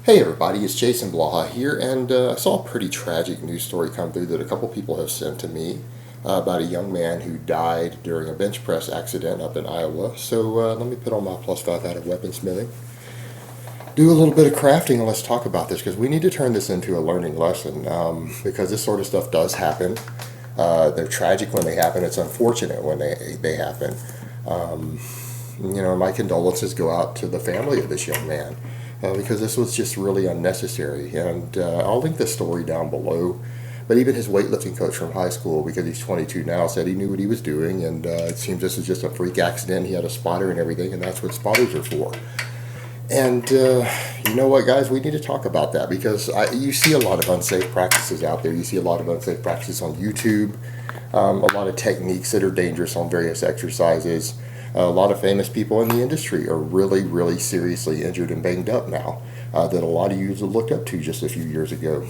Hey everybody, it's Jason Blaha here, and I saw a pretty tragic news story come through that a couple people have sent to me about a young man who died during a bench press accident up in Iowa. So let me put on my +5 out of weaponsmithing, do a little bit of crafting, and let's talk about this because we need to turn this into a learning lesson because this sort of stuff does happen. They're tragic when they happen. It's unfortunate when they happen. My condolences go out to the family of this young man. Because this was just really unnecessary. And I'll link the story down below. But even his weightlifting coach from high school, because he's 22 now, said he knew what he was doing. And it seems this is just a freak accident. He had a spotter and everything, and that's what spotters are for. And you know what, guys? We need to talk about that because you see a lot of unsafe practices out there. You see a lot of unsafe practices on YouTube, a lot of techniques that are dangerous on various exercises. A lot of famous people in the industry are really, really seriously injured and banged up now that a lot of you looked up to just a few years ago.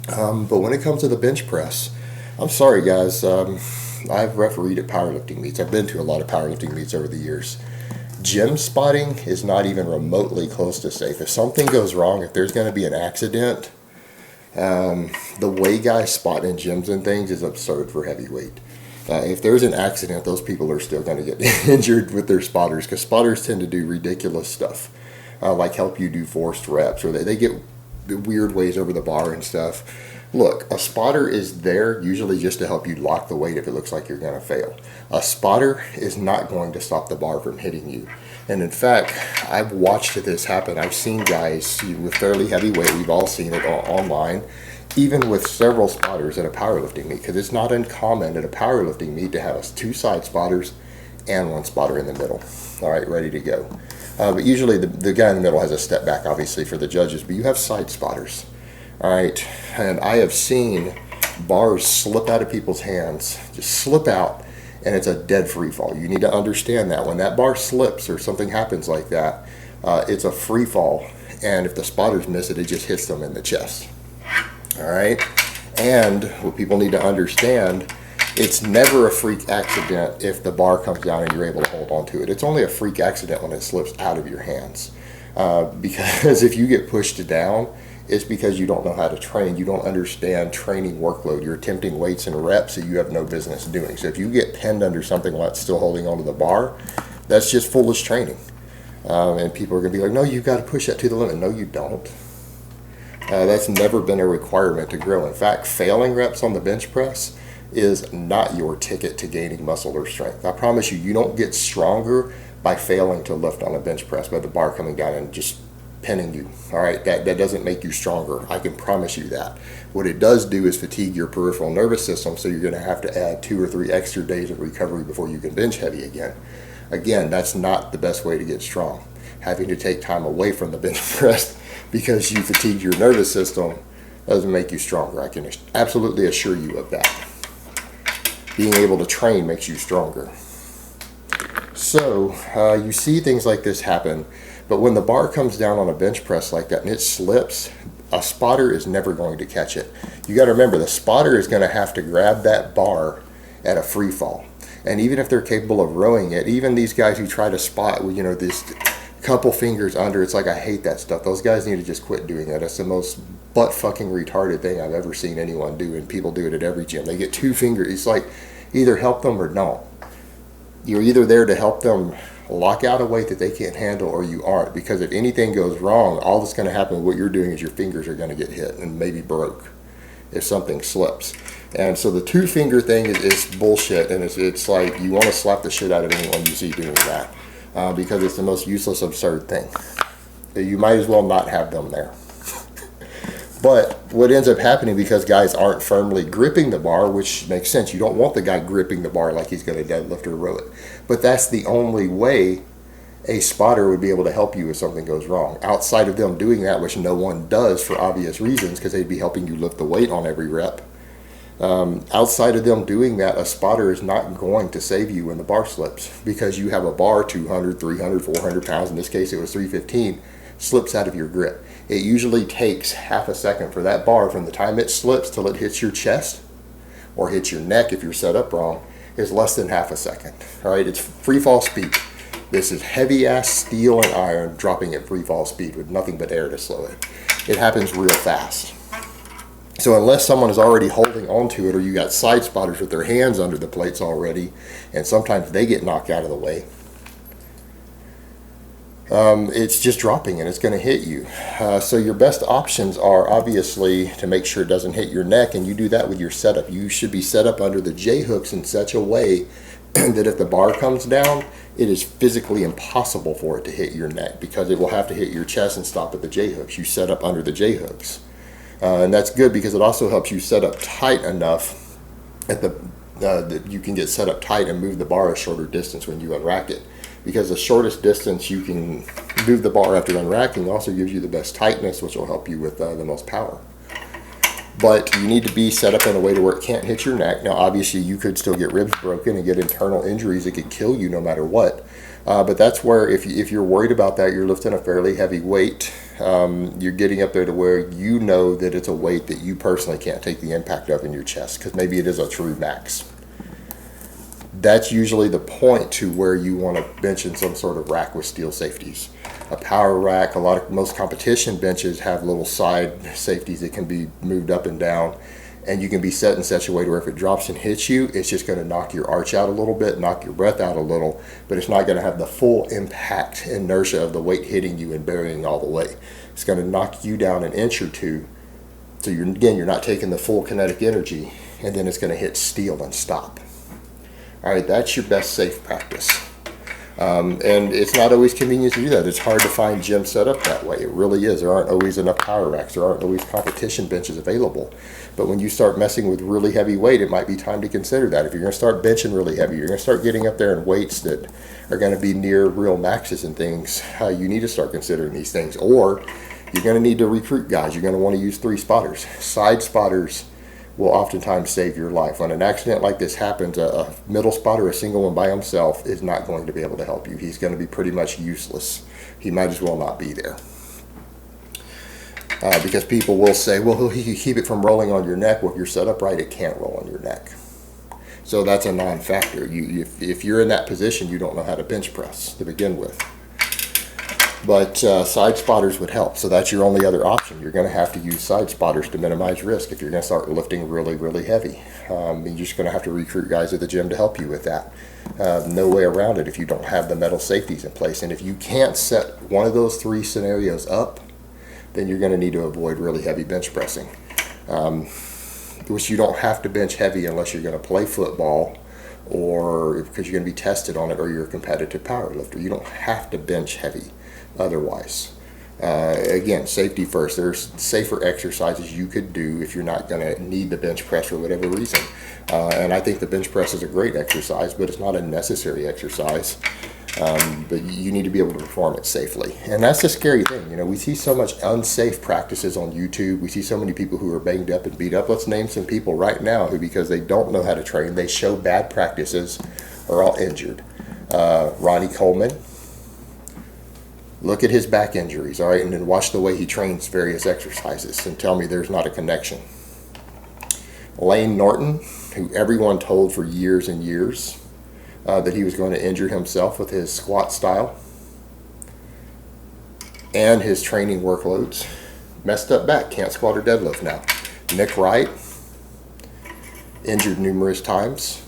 But when it comes to the bench press, I'm sorry, guys. I've refereed at powerlifting meets. I've been to a lot of powerlifting meets over the years. Gym spotting is not even remotely close to safe. If something goes wrong, if there's going to be an accident, the way guys spot in gyms and things is absurd for heavyweight. If there's an accident, those people are still going to get injured with their spotters because spotters tend to do ridiculous stuff, like help you do forced reps, or they get weird ways over the bar and stuff. Look, a spotter is there usually just to help you lock the weight if it looks like you're going to fail. A spotter is not going to stop the bar from hitting you. And in fact, I've watched this happen. I've seen guys with fairly heavy weight. We've all seen it online. Even with several spotters at a powerlifting meet, because it's not uncommon at a powerlifting meet to have two side spotters and one spotter in the middle, all right, ready to go. But usually the guy in the middle has a step back, obviously, for the judges, but you have side spotters, all right? And I have seen bars slip out of people's hands, just slip out, and it's a dead free fall. You need to understand that. When that bar slips or something happens like that, it's a free fall, and if the spotters miss it, it just hits them in the chest. All right, and what people need to understand, it's never a freak accident if the bar comes down and you're able to hold on to it. It's only a freak accident when it slips out of your hands. Because if you get pushed down, it's because you don't know how to train. You don't understand training workload. You're attempting weights and reps that you have no business doing. So if you get pinned under something while it's still holding onto the bar, that's just foolish training. And people are going to be like, no, you've got to push that to the limit. No, you don't. That's never been a requirement to grow. In fact, failing reps on the bench press is not your ticket to gaining muscle or strength. I promise you, you don't get stronger by failing to lift on a bench press by the bar coming down and just pinning you. All right, that doesn't make you stronger. I can promise you that. What it does do is fatigue your peripheral nervous system, so you're going to have to add 2 or 3 extra days of recovery before you can bench heavy again. Again, that's not the best way to get strong. Having to take time away from the bench press because you fatigue your nervous system doesn't make you stronger. I can absolutely assure you of that. Being able to train makes you stronger. So you see things like this happen, but when the bar comes down on a bench press like that and it slips, a spotter is never going to catch it. You got to remember, the spotter is going to have to grab that bar at a free fall. And even if they're capable of rowing it, even these guys who try to spot, this couple fingers under, it's like, I hate that stuff. Those guys need to just quit doing that. That's the most butt fucking retarded thing I've ever seen anyone do, and people do it at every gym. They get 2 fingers. It's like, either help them or don't. You're either there to help them lock out a weight that they can't handle, or you aren't, because if anything goes wrong, all that's going to happen with what you're doing is your fingers are going to get hit and maybe broke if something slips. And so the 2-finger thing is bullshit, and it's like you want to slap the shit out of anyone you see doing that. Because it's the most useless, absurd thing. You might as well not have them there. But what ends up happening, because guys aren't firmly gripping the bar, which makes sense, you don't want the guy gripping the bar like he's going to deadlift or row it. But that's the only way a spotter would be able to help you if something goes wrong. Outside of them doing that, which no one does for obvious reasons, because they'd be helping you lift the weight on every rep. Outside of them doing that, a spotter is not going to save you when the bar slips, because you have a bar 200, 300, 400 pounds, in this case it was 315, slips out of your grip. It usually takes half a second for that bar from the time it slips till it hits your chest or hits your neck if you're set up wrong, is less than half a second. All right, it's free fall speed. This is heavy ass steel and iron dropping at free fall speed with nothing but air to slow it. It happens real fast. So unless someone is already holding onto it, or you got side spotters with their hands under the plates already, and sometimes they get knocked out of the way, it's just dropping and it's going to hit you. So your best options are obviously to make sure it doesn't hit your neck, and you do that with your setup. You should be set up under the J-hooks in such a way that if the bar comes down, it is physically impossible for it to hit your neck, because it will have to hit your chest and stop at the J-hooks. You set up under the J-hooks. And that's good because it also helps you set up tight enough at that you can get set up tight and move the bar a shorter distance when you unrack it. Because the shortest distance you can move the bar after unracking also gives you the best tightness, which will help you with the most power. But you need to be set up in a way to where it can't hit your neck. Now, obviously, you could still get ribs broken and get internal injuries that could kill you no matter what. But that's where, if you're worried about that, you're lifting a fairly heavy weight. You're getting up there to where you know that it's a weight that you personally can't take the impact of in your chest, because maybe it is a true max. That's usually the point to where you want to bench in some sort of rack with steel safeties. A power rack, most competition benches have little side safeties that can be moved up and down, and you can be set in such a way to where if it drops and hits you, it's just going to knock your arch out a little bit, knock your breath out a little, but it's not going to have the full impact inertia of the weight hitting you and burying all the way. It's going to knock you down an inch or two, so you're not taking the full kinetic energy, and then it's going to hit steel and stop. All right, that's your best safe practice. And it's not always convenient to do that. It's hard to find gyms set up that way. It really is. There aren't always enough power racks. There aren't always competition benches available. But when you start messing with really heavy weight, it might be time to consider that. If you're going to start benching really heavy, you're going to start getting up there in weights that are going to be near real maxes and things, you need to start considering these things. Or you're going to need to recruit guys. You're going to want to use 3 spotters. Side spotters will oftentimes save your life. When an accident like this happens, a middle spotter, a single one by himself, is not going to be able to help you. He's going to be pretty much useless. He might as well not be there. Because people will say, well, he can keep it from rolling on your neck. Well, if you're set up right, it can't roll on your neck. So that's a non-factor. If you're in that position, you don't know how to bench press to begin with. But side spotters would help. So that's your only other option. You're going to have to use side spotters to minimize risk if you're going to start lifting really, really heavy. You're just going to have to recruit guys at the gym to help you with that. No way around it if you don't have the metal safeties in place. And if you can't set one of those 3 scenarios up, then you're going to need to avoid really heavy bench pressing. Which you don't have to bench heavy unless you're going to play football, or because you're going to be tested on it, or you're a competitive power lifter. You don't have to bench heavy otherwise. Again, safety first. There's safer exercises you could do if you're not going to need the bench press for whatever reason. And I think the bench press is a great exercise, but it's not a necessary exercise. But you need to be able to perform it safely. And that's the scary thing. You know, we see so much unsafe practices on YouTube. We see so many people who are banged up and beat up. Let's name some people right now who, because they don't know how to train, they show bad practices, are all injured. Ronnie Coleman. Look at his back injuries, all right, and then watch the way he trains various exercises and tell me there's not a connection. Layne Norton, who everyone told for years and years that he was going to injure himself with his squat style and his training workloads. Messed up back, can't squat or deadlift now. Wright, injured numerous times.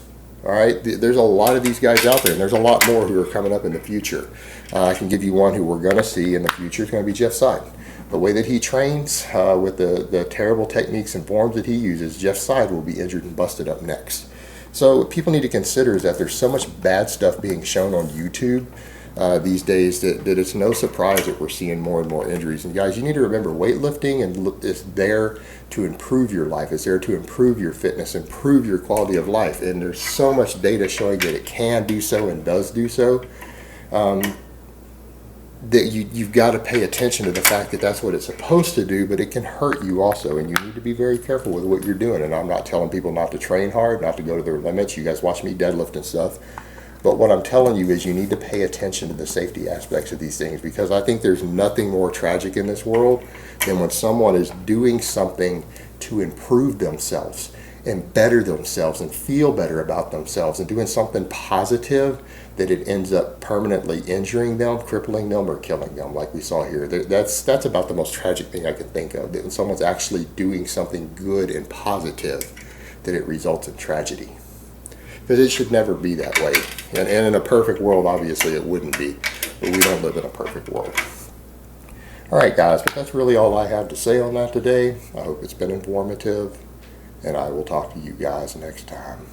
All right, there's a lot of these guys out there, and there's a lot more who are coming up in the future. I can give you one who we're going to see in the future. It's going to be Jeff Side. The way that he trains, with the terrible techniques and forms that he uses, Jeff Side will be injured and busted up next. So what people need to consider is that there's so much bad stuff being shown on YouTube these days that it's no surprise that we're seeing more and more injuries. And guys, you need to remember, weightlifting is there to improve your life. It's there to improve your fitness, improve your quality of life. And there's so much data showing that it can do so and does do so. That you've got to pay attention to the fact that that's what it's supposed to do, but it can hurt you also, and you need to be very careful with what you're doing. And I'm not telling people not to train hard, not to go to their limits. You guys watch me deadlift and stuff. But what I'm telling you is you need to pay attention to the safety aspects of these things, because I think there's nothing more tragic in this world than when someone is doing something to improve themselves and better themselves and feel better about themselves and doing something positive that it ends up permanently injuring them, crippling them, or killing them, like we saw here. That's about the most tragic thing I can think of, that when someone's actually doing something good and positive, that it results in tragedy. Because it should never be that way. And in a perfect world, obviously it wouldn't be. But we don't live in a perfect world. All right, guys, but that's really all I have to say on that today. I hope it's been informative, and I will talk to you guys next time.